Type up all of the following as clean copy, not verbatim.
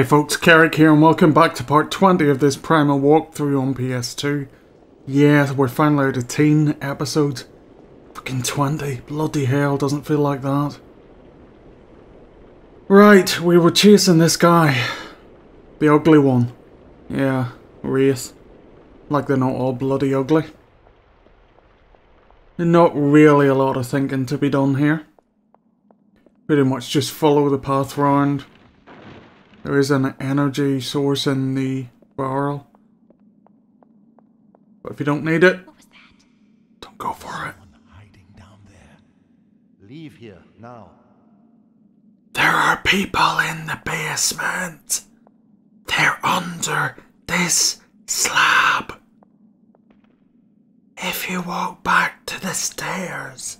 Hey folks, Keric here and welcome back to part 20 of this Primal walkthrough on PS2. Yeah, we're finally out of 10 episodes. Fucking 20. Bloody hell, doesn't feel like that. Right, we were chasing this guy. The ugly one. Yeah, Wraith. Like they're not all bloody ugly. Not really a lot of thinking to be done here. Pretty much just follow the path round. There is an energy source in the barrel. But if you don't need it, don't go for it. Hiding down there. Leave here now. There are people in the basement. They're under this slab. If you walk back to the stairs,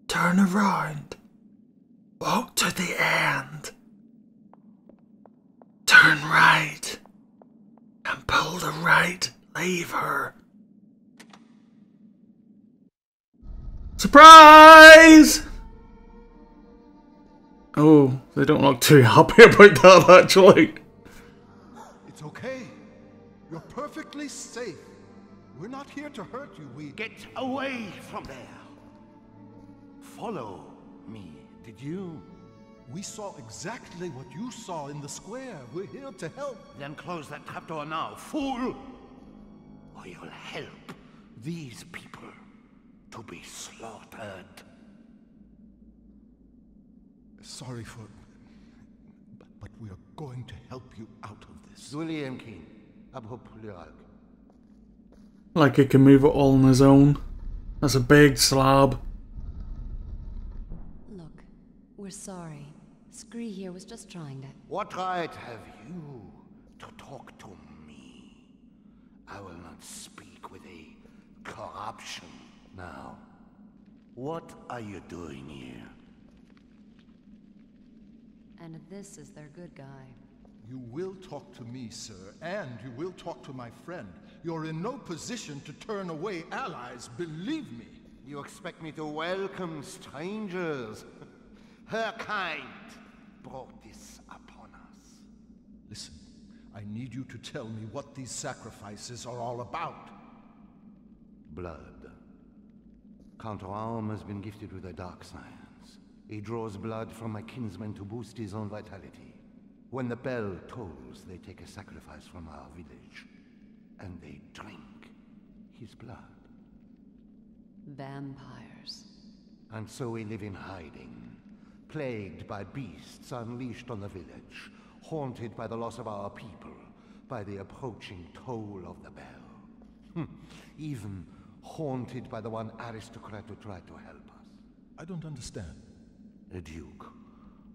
turn around. Walk to the end, turn right, and pull the right lever. Surprise! Oh, they don't look too happy about that, actually. It's okay. You're perfectly safe. We're not here to hurt you. We Get away from there. Follow me. Did you? We saw exactly what you saw in the square. We're here to help. Then close that trapdoor now, fool! Or you'll help these people to be slaughtered. Sorry for... But we are going to help you out of this. Like he can move it all on his own. That's a big slab. We're sorry. Scree here was just trying to... What right have you to talk to me? I will not speak with a corruption now. What are you doing here? And this is their good guy. You will talk to me, sir, and you will talk to my friend. You're in no position to turn away allies, believe me. You expect me to welcome strangers? Her kind brought this upon us. Listen, I need you to tell me what these sacrifices are all about. Blood. Count Raum has been gifted with a dark science. He draws blood from my kinsmen to boost his own vitality. When the bell tolls, they take a sacrifice from our village, and they drink his blood. Vampires. And so we live in hiding. Plagued by beasts unleashed on the village, haunted by the loss of our people, by the approaching toll of the bell. Even haunted by the one aristocrat who tried to help us. I don't understand. A duke,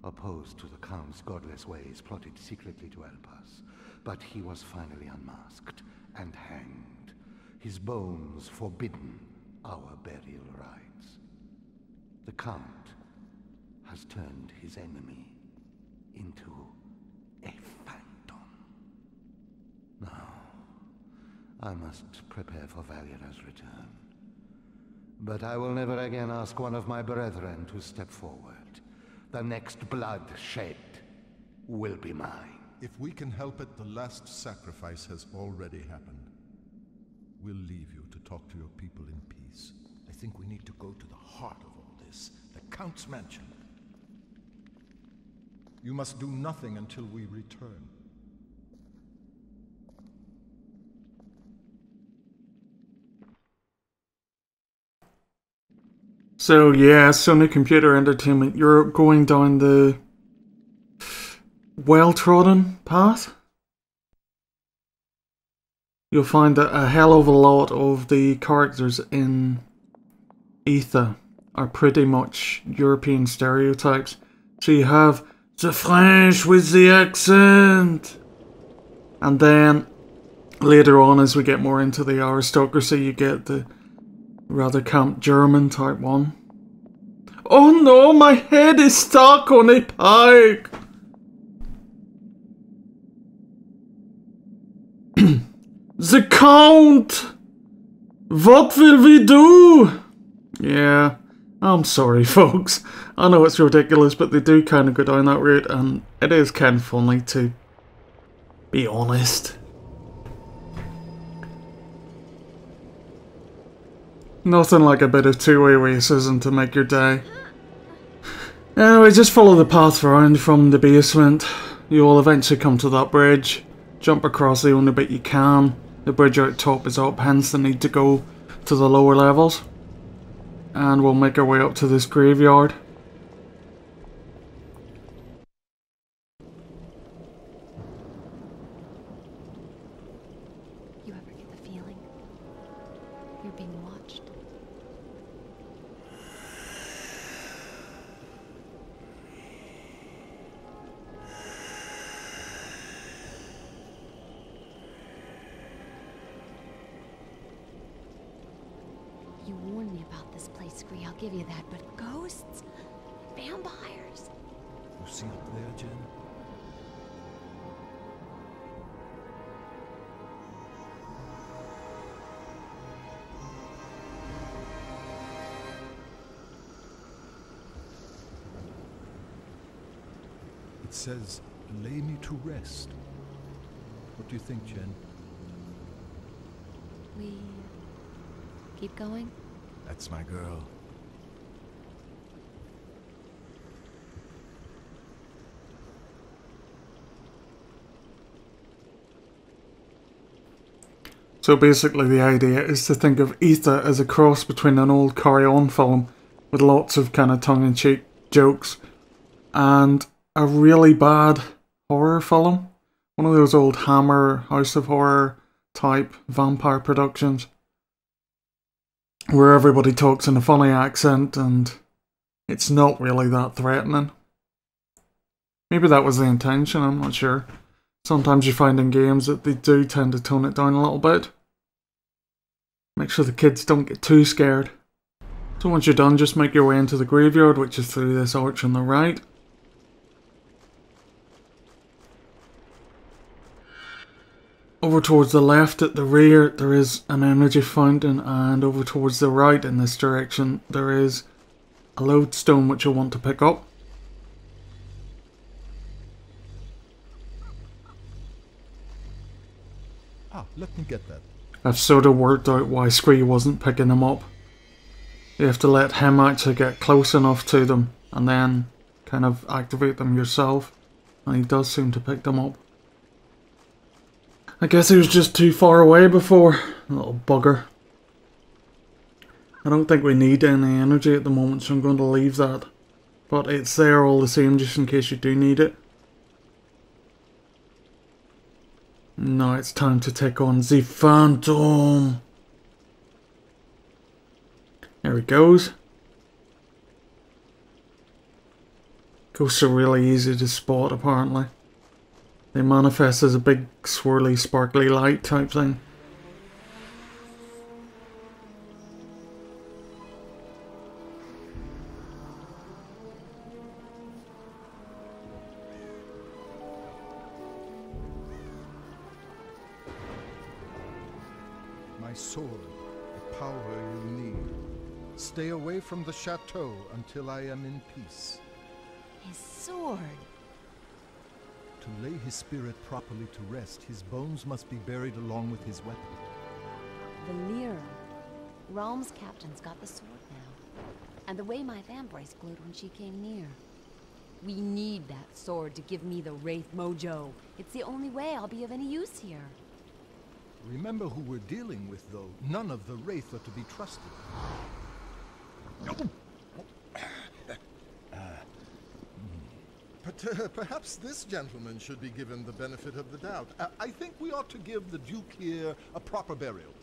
opposed to the Count's godless ways, plotted secretly to help us. But he was finally unmasked and hanged. His bones forbidden our burial rites. The Count has turned his enemy into a phantom. Now, I must prepare for Valera's return. But I will never again ask one of my brethren to step forward. The next blood shed will be mine. If we can help it, the last sacrifice has already happened. We'll leave you to talk to your people in peace. I think we need to go to the heart of all this, the Count's mansion. You must do nothing until we return. So yeah, Sony Computer Entertainment, you're going down the well-trodden path. You'll find that a hell of a lot of the characters in Aetha are pretty much European stereotypes. So you have the French with the accent. And then later on, as we get more into the aristocracy, you get the rather camp German type one. Oh no, my head is stuck on a pike. The Count! What will we do? Yeah, I'm sorry, folks. I know it's ridiculous, but they do kind of go down that route, and it is kind of funny to be honest. Nothing like a bit of two-way racism to make your day. Anyway, just follow the path around from the basement. You will eventually come to that bridge. Jump across the only bit you can. The bridge out top is up, hence the need to go to the lower levels. And we'll make our way up to this graveyard. You ever get the feeling you're being watched? You warned me about this place, Scree, I'll give you that, but ghosts? Vampires? You see up there, Jen? It says, lay me to rest. What do you think, Jen? We keep going? That's my girl. So basically the idea is to think of Aetha as a cross between an old Carry On film with lots of kind of tongue-in-cheek jokes and a really bad horror film. One of those old Hammer, House of Horror type vampire productions where everybody talks in a funny accent and it's not really that threatening. Maybe that was the intention, I'm not sure. Sometimes you find in games that they do tend to tone it down a little bit. Make sure the kids don't get too scared. So once you're done, just make your way into the graveyard, which is through this arch on the right. Over towards the left at the rear there is an energy fountain, and over towards the right in this direction there is a lodestone which you'll want to pick up. Ah, let me get that. I've sort of worked out why Scree wasn't picking them up. You have to let him actually get close enough to them and then kind of activate them yourself, and he does seem to pick them up. I guess he was just too far away before, little bugger. I don't think we need any energy at the moment, so I'm going to leave that. But it's there all the same, just in case you do need it. Now it's time to take on the Phantom. There he goes. Ghosts are really easy to spot, apparently. They manifest as a big swirly sparkly light type thing. My sword, the power you need. Stay away from the chateau until I am in peace. His sword. To lay his spirit properly to rest, his bones must be buried along with his weapon. Funnier. Realm's captain's got the sword now. And the way my vambrace glowed when she came near. We need that sword to give me the Wraith mojo. It's the only way I'll be of any use here. Remember who we're dealing with, though. None of the Wraith are to be trusted. But perhaps this gentleman should be given the benefit of the doubt. I think we ought to give the Duke here a proper burial.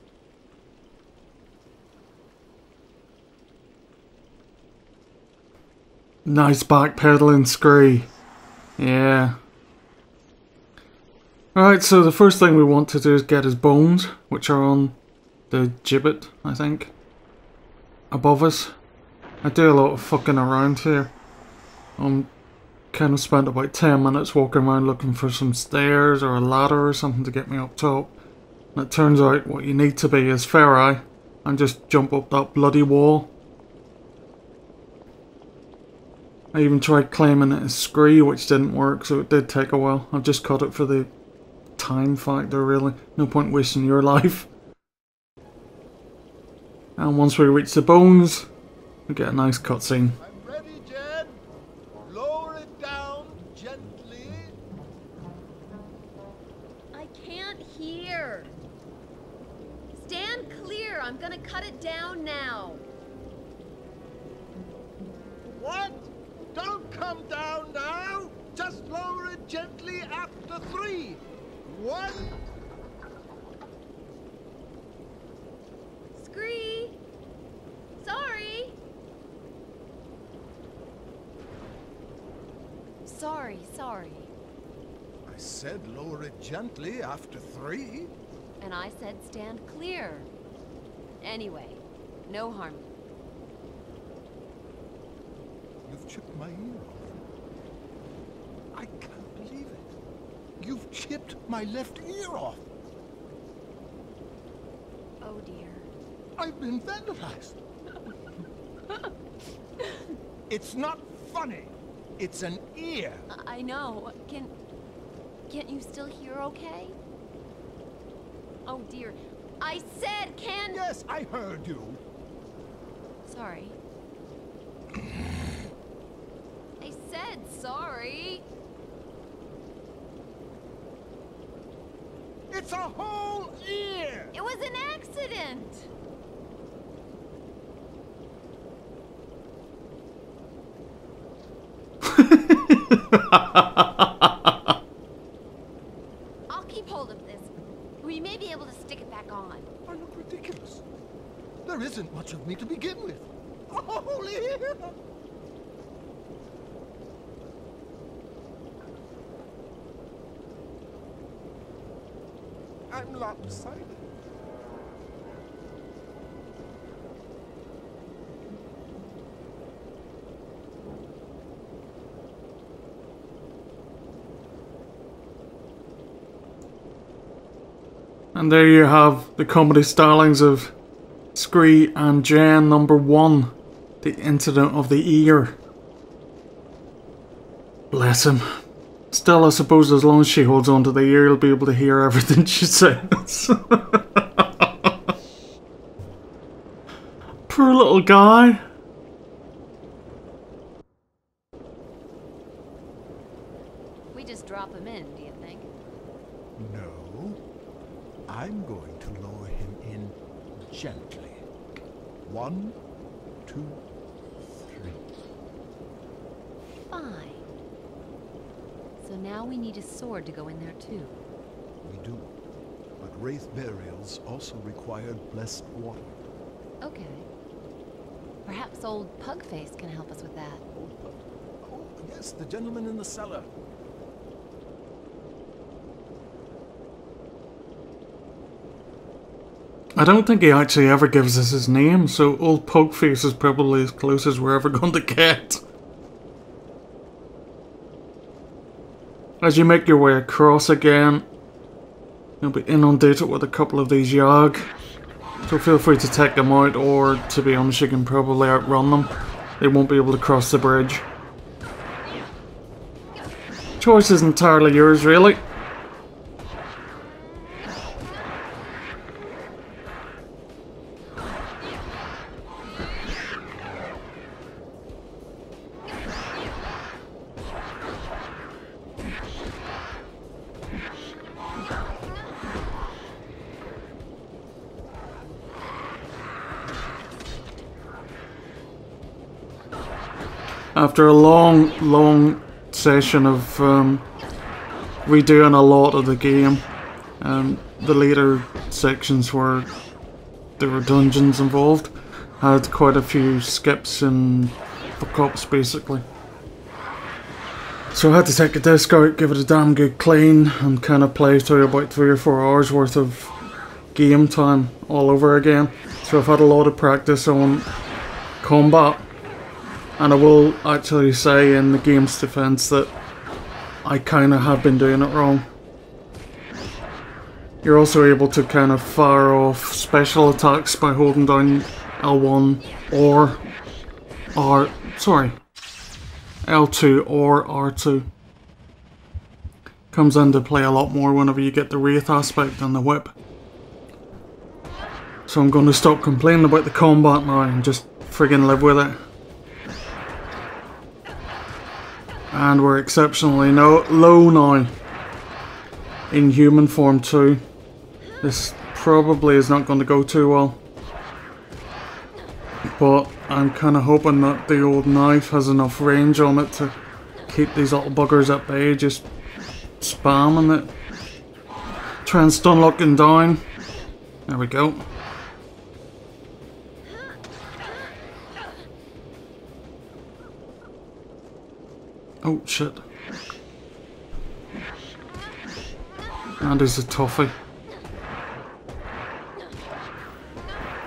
Nice backpedaling, Scree. Yeah. Alright, so the first thing we want to do is get his bones, which are on the gibbet, I think. Above us. I do a lot of fucking around here. Kind of spent about 10 minutes walking around looking for some stairs or a ladder or something to get me up top. And it turns out what you need to be is fair eye and just jump up that bloody wall. I even tried claiming it as Scree, which didn't work, so it did take a while. I've just cut it for the time factor, really. No point wasting your life. And once we reach the bones, we get a nice cutscene. I'm ready, Jen. Lower it down gently. I can't hear. Stand clear. I'm gonna cut it down now. What? Don't come down now. Just lower it gently after 3. 1. Scree! Sorry! Sorry. I said lower it gently after 3. And I said stand clear. Anyway, no harm. You've chipped my ear off. I can't believe it. You've chipped my left ear off. Oh dear. I've been vandalized. It's not funny. It's an ear. I know. Can't you still hear okay? Oh dear. I said can... Yes, I heard you. Sorry. I said sorry. It's a whole ear. It was an accident. I'll keep hold of this. We may be able to stick it back on. I look ridiculous. There isn't much of me to begin with. A whole ear. I'm lopsided. And there you have the comedy stylings of Scree and Jen #1. The incident of the ear. Bless him. Still, I suppose as long as she holds on to the ear, he'll be able to hear everything she says. Poor little guy. We just drop him in, do you think? No. I'm going to lower him in gently. 1, 2, 3. Fine. So now we need a sword to go in there too. We do. But wraith burials also required blessed water. Okay. Perhaps old Pugface can help us with that. Oh, yes, the gentleman in the cellar. I don't think he actually ever gives us his name, so old Pugface is probably as close as we're ever going to get. As you make your way across again, you'll be inundated with a couple of these Yag. So feel free to take them out, or to be honest, you can probably outrun them. They won't be able to cross the bridge. Choice is entirely yours, really. After a long session of redoing a lot of the game, the later sections where there were dungeons involved had quite a few skips and fuck-ups basically. So I had to take a disc out, give it a damn good clean, and kind of play through about 3 or 4 hours worth of game time all over again. So I've had a lot of practice on combat. And I will actually say in the game's defense that I kind of have been doing it wrong. You're also able to kind of fire off special attacks by holding down L1 or L2 or R2. Comes into play a lot more whenever you get the wraith aspect and the whip. So I'm going to stop complaining about the combat now and just friggin' live with it. And we're exceptionally low now in human form too. This probably is not going to go too well. But I'm kind of hoping that the old knife has enough range on it to keep these little buggers at bay, just spamming it. Try and stun lock him down. There we go. Oh shit. And he's a toughie.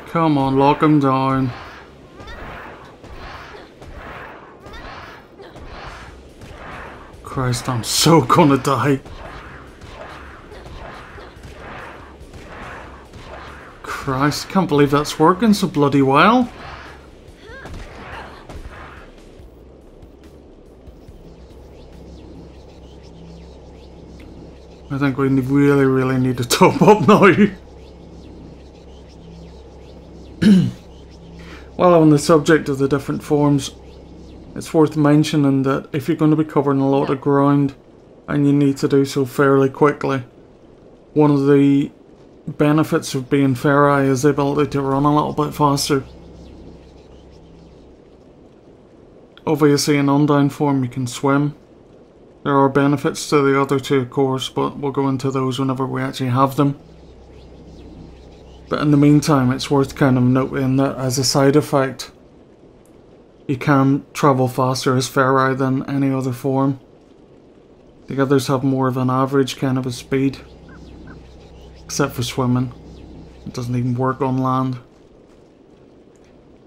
Come on, lock him down. Christ, I'm so gonna die. Christ, can't believe that's working so bloody well. I think we really need to top up now. While on the subject of the different forms, it's worth mentioning that if you're going to be covering a lot of ground and you need to do so fairly quickly, one of the benefits of being Fairy is the ability to run a little bit faster. Obviously in Undyne form you can swim. There are benefits to the other two of course, but we'll go into those whenever we actually have them. But in the meantime it's worth kind of noting that as a side effect, you can travel faster as Fairy than any other form. The others have more of an average kind of a speed. Except for swimming. It doesn't even work on land.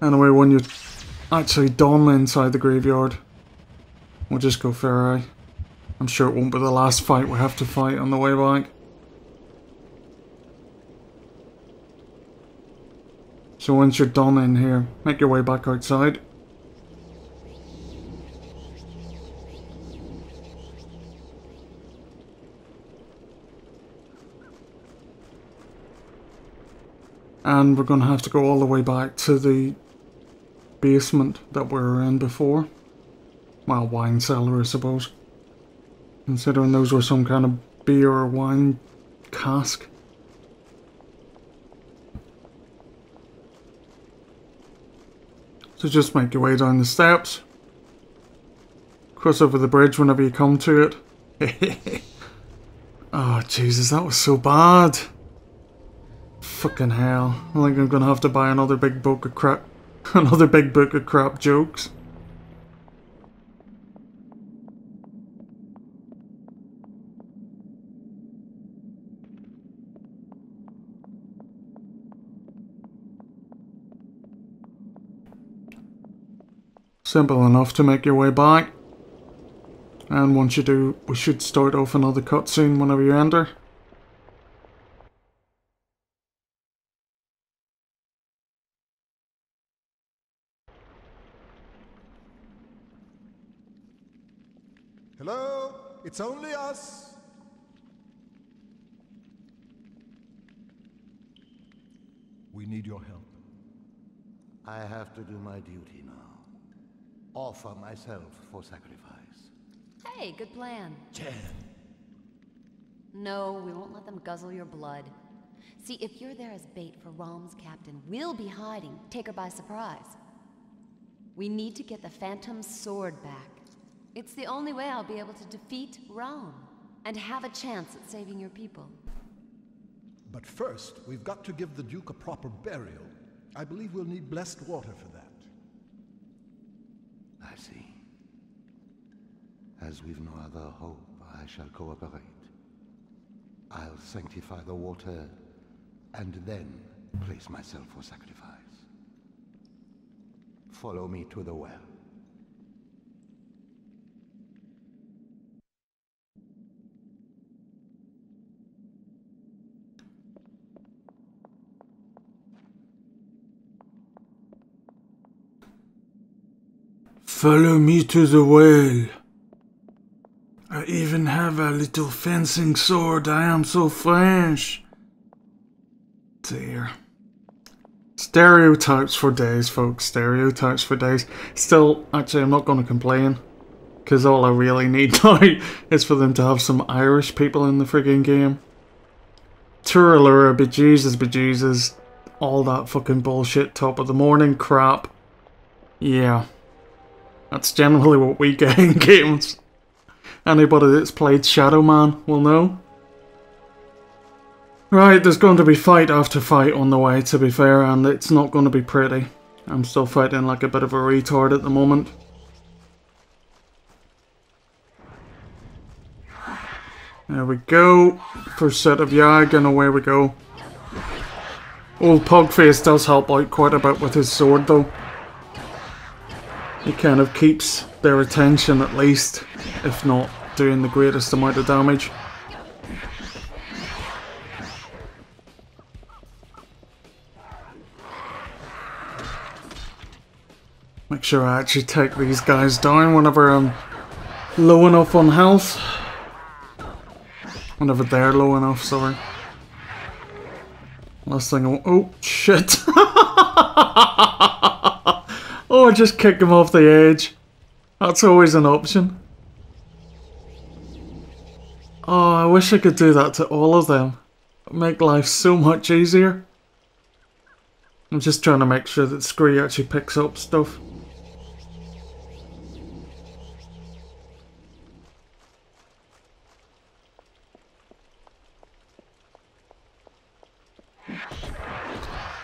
Anyway, when you're actually done inside the graveyard, we'll just go Fairy. I'm sure it won't be the last fight we have to fight on the way back. So once you're done in here, make your way back outside. And we're going to have to go all the way back to the basement that we were in before. Well, wine cellar I suppose. Considering those were some kind of beer or wine cask. So just make your way down the steps. Cross over the bridge whenever you come to it. Oh Jesus, that was so bad. Fucking hell. I think I'm gonna have to buy another big book of crap. Another big book of crap jokes. Simple enough to make your way back. And once you do, we should start off another cutscene whenever you enter. Hello? It's only us. We need your help. I have to do my duty now. Offer myself for sacrifice. Hey, good plan. Jen. No, we won't let them guzzle your blood. See, if you're there as bait for Rom's captain, we'll be hiding. Take her by surprise. We need to get the Phantom's sword back. It's the only way I'll be able to defeat Rom and have a chance at saving your people. But first, we've got to give the Duke a proper burial. I believe we'll need blessed water for that. I see. As we've no other hope, I shall cooperate. I'll sanctify the water, and then place myself for sacrifice. Follow me to the well. Follow me to the well. I even have a little fencing sword. I am so French. Dear. Stereotypes for days, folks. Stereotypes for days. Still, actually, I'm not going to complain. Because all I really need now is for them to have some Irish people in the friggin' game. Turalura, bejesus, all that fucking bullshit, top of the morning crap. Yeah. That's generally what we get in games. Anybody that's played Shadow Man will know. Right, there's going to be fight after fight on the way, to be fair, and it's not going to be pretty. I'm still fighting like a bit of a retard at the moment. There we go. First set of Yag, and away we go. Old Pugface does help out quite a bit with his sword, though. He kind of keeps their attention, at least, if not doing the greatest amount of damage. Make sure I actually take these guys down whenever I'm low enough on health. Whenever they're low enough, sorry. Last thing I oh, shit. Oh, just kick him off the edge. That's always an option. Oh, I wish I could do that to all of them. It'd make life so much easier. I'm just trying to make sure that Scree actually picks up stuff.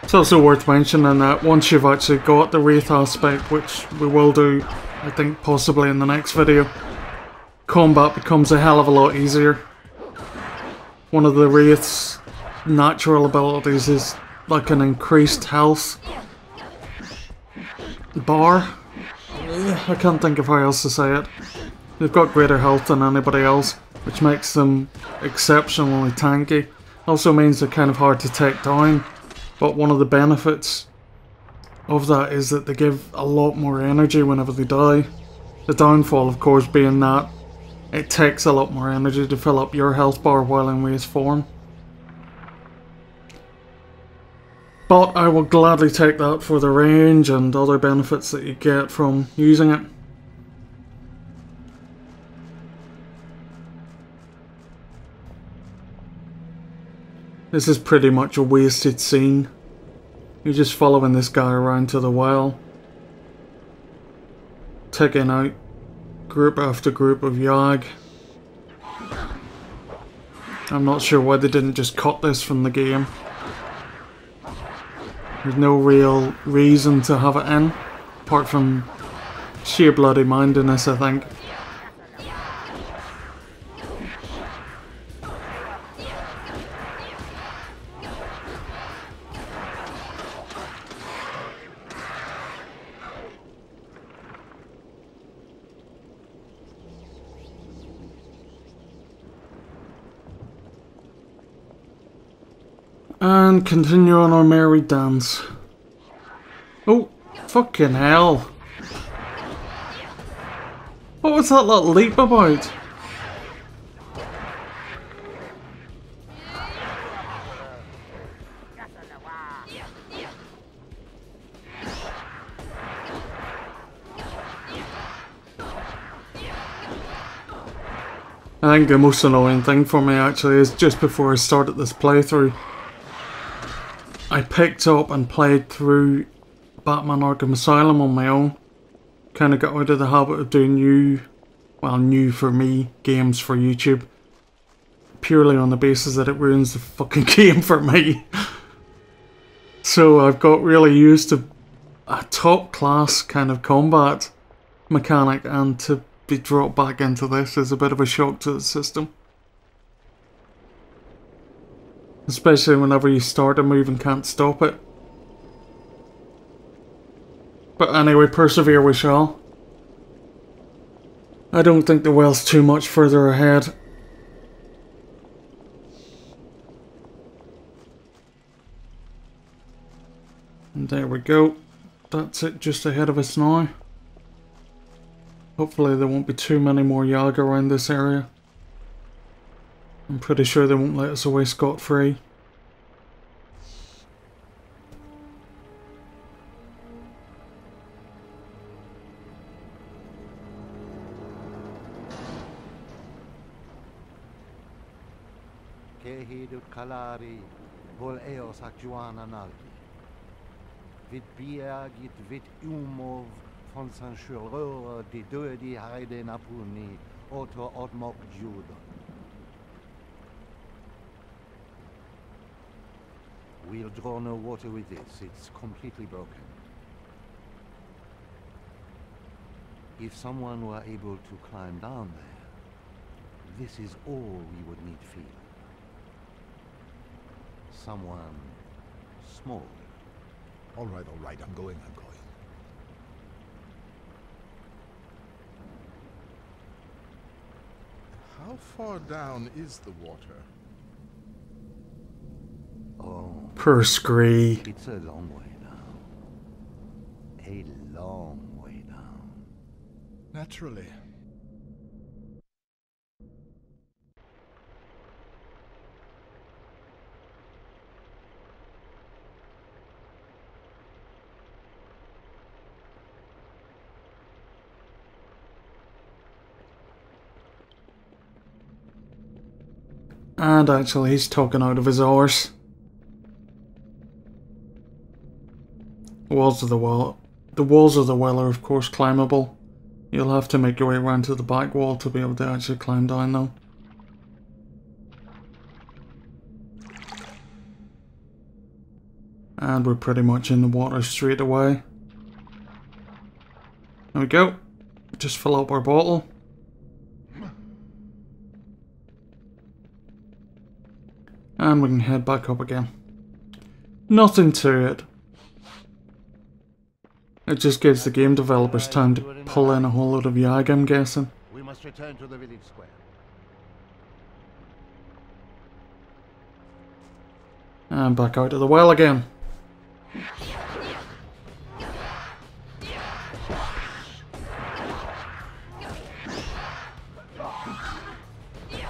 It's also worth mentioning that once you've actually got the Wraith aspect, which we will do, I think possibly in the next video, combat becomes a hell of a lot easier. One of the Wraith's natural abilities is like an increased health bar. I can't think of how else to say it. They've got greater health than anybody else, which makes them exceptionally tanky. Also means they're kind of hard to take down. But one of the benefits of that is that they give a lot more energy whenever they die. The downfall, of course, being that it takes a lot more energy to fill up your health bar while in Wraith form. But I will gladly take that for the range and other benefits that you get from using it. This is pretty much a wasted scene. You're just following this guy around to the well, taking out group after group of Yag. I'm not sure why they didn't just cut this from the game. There's no real reason to have it in, apart from sheer bloody mindedness, I think. And continue on our merry dance. Oh, fucking hell. What was that little leap about? I think the most annoying thing for me actually is just before I started this playthrough, I picked up and played through Batman Arkham Asylum on my own. Kind of got out of the habit of doing new for me, games for YouTube. Purely on the basis that it ruins the fucking game for me. So I've got really used to a top class kind of combat mechanic, and to be dropped back into this is a bit of a shock to the system. Especially whenever you start a move and can't stop it. But anyway, persevere we shall. I don't think the well's too much further ahead. And there we go. That's it just ahead of us now. Hopefully there won't be too many more Yag around this area. I'm pretty sure they won't let us away scot-free. Kehidut kalari, vol eos ak juana nalti. Vit biagit vit umov von san shuror di dödi heide napuni, oto odmok judon. We'll draw no water with this, it's completely broken. If someone were able to climb down there, this is all we would need feel. Someone small. All right, I'm going. How far down is the water? Oh, Per scree. it's a long way down. A long way down. Naturally. And actually, he's talking out of his arse. Walls of the well. The walls of the well are, of course, climbable. You'll have to make your way around to the back wall to be able to actually climb down, though. And we're pretty much in the water straight away. There we go. Just fill up our bottle. And we can head back up again. Nothing to it. It just gives the game developers time to pull in a whole lot of Yag, I'm guessing. We must return to the village square. And back out of the well again.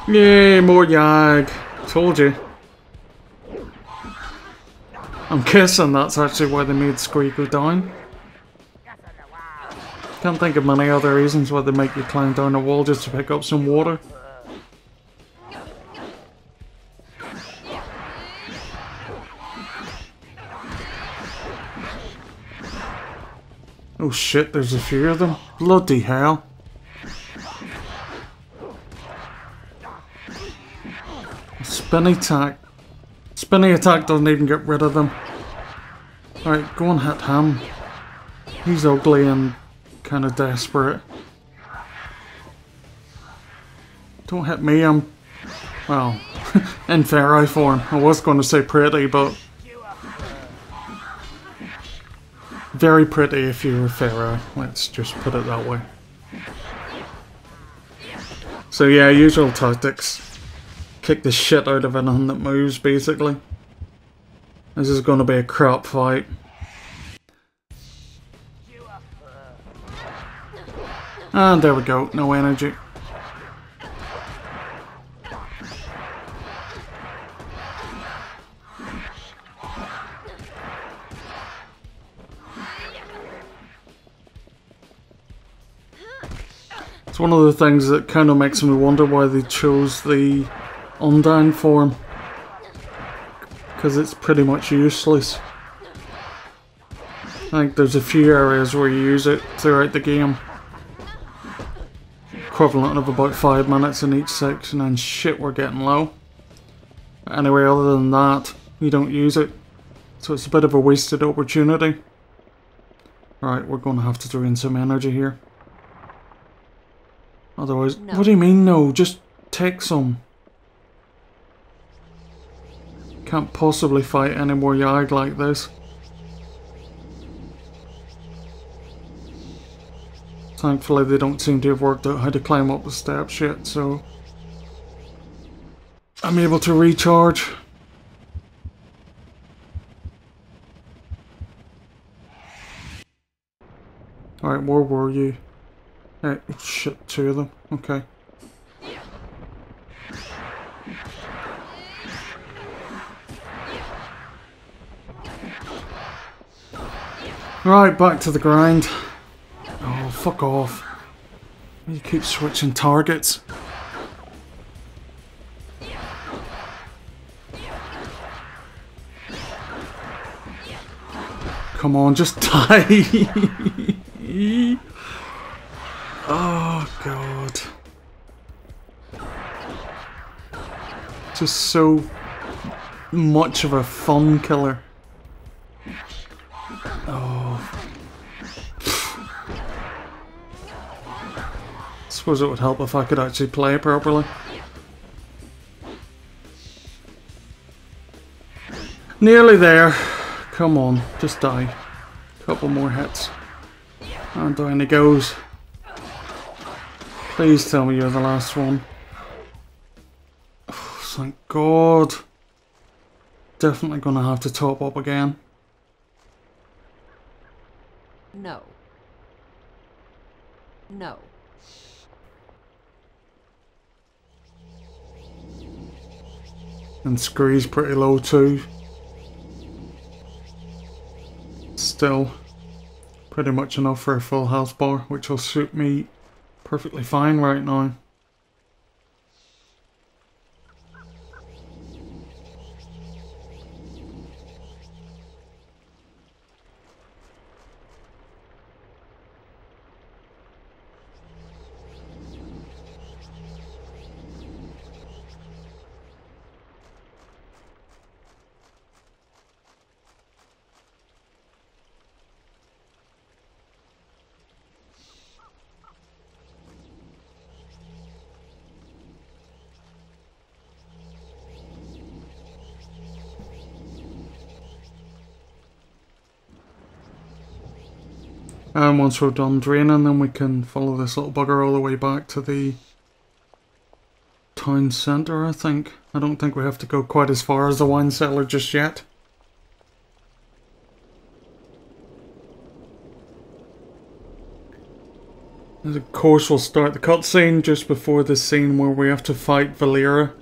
Yay, more Yag. Told you. I'm guessing that's actually why they made Scree go down. Can't think of many other reasons why they make you climb down a wall just to pick up some water. Oh shit, there's a few of them. Bloody hell. Spinny attack. Spinny attack doesn't even get rid of them. Alright, go and hit him. He's ugly and kind of desperate. Don't hit me, I'm... well, in fairy form. I was going to say pretty, but... very pretty if you're a pharaoh. Let's just put it that way. So yeah, usual tactics. Kick the shit out of anything that moves, basically. This is going to be a crap fight. And there we go, no energy. It's one of the things that kind of makes me wonder why they chose the Undyne form. Because it's pretty much useless. I think there's a few areas where you use it throughout the game. Equivalent of about 5 minutes in each section, and shit, we're getting low. Anyway, other than that, you don't use it. So it's a bit of a wasted opportunity. Right, we're going to have to drain some energy here. Otherwise, No. What do you mean no? Just take some. Can't possibly fight any more Yag like this. Thankfully they don't seem to have worked out how to climb up the steps yet, so... I'm able to recharge. Alright, where were you? Oh shit, two of them. Okay. Right, back to the grind. Oh, fuck off. You keep switching targets. Come on, just die. Oh, God. Just so much of a fun killer. Oh. I suppose it would help if I could actually play properly. Nearly there. Come on, just die. Couple more hits. And down he goes. Please tell me you're the last one. Oh, thank God. Definitely gonna have to top up again. No. No. And Scree's pretty low too. Still pretty much enough for a full health bar, which will suit me perfectly fine right now. And once we're done draining, then we can follow this little bugger all the way back to the town centre, I think. I don't think we have to go quite as far as the wine cellar just yet. And of course we'll start the cutscene just before the scene where we have to fight Valera.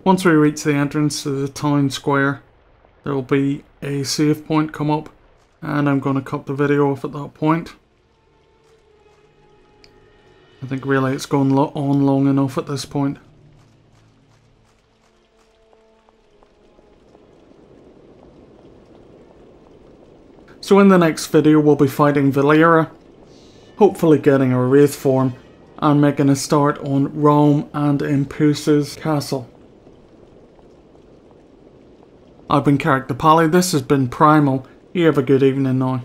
Once we reach the entrance to the town square, there will be a save point come up, and I'm going to cut the video off at that point. I think really it's gone on long enough at this point. So in the next video we'll be fighting Valera, hopefully getting a Wraith form, and making a start on Rome and Impulse's castle. I've been Keric the Pally, this has been Primal. You have a good evening now.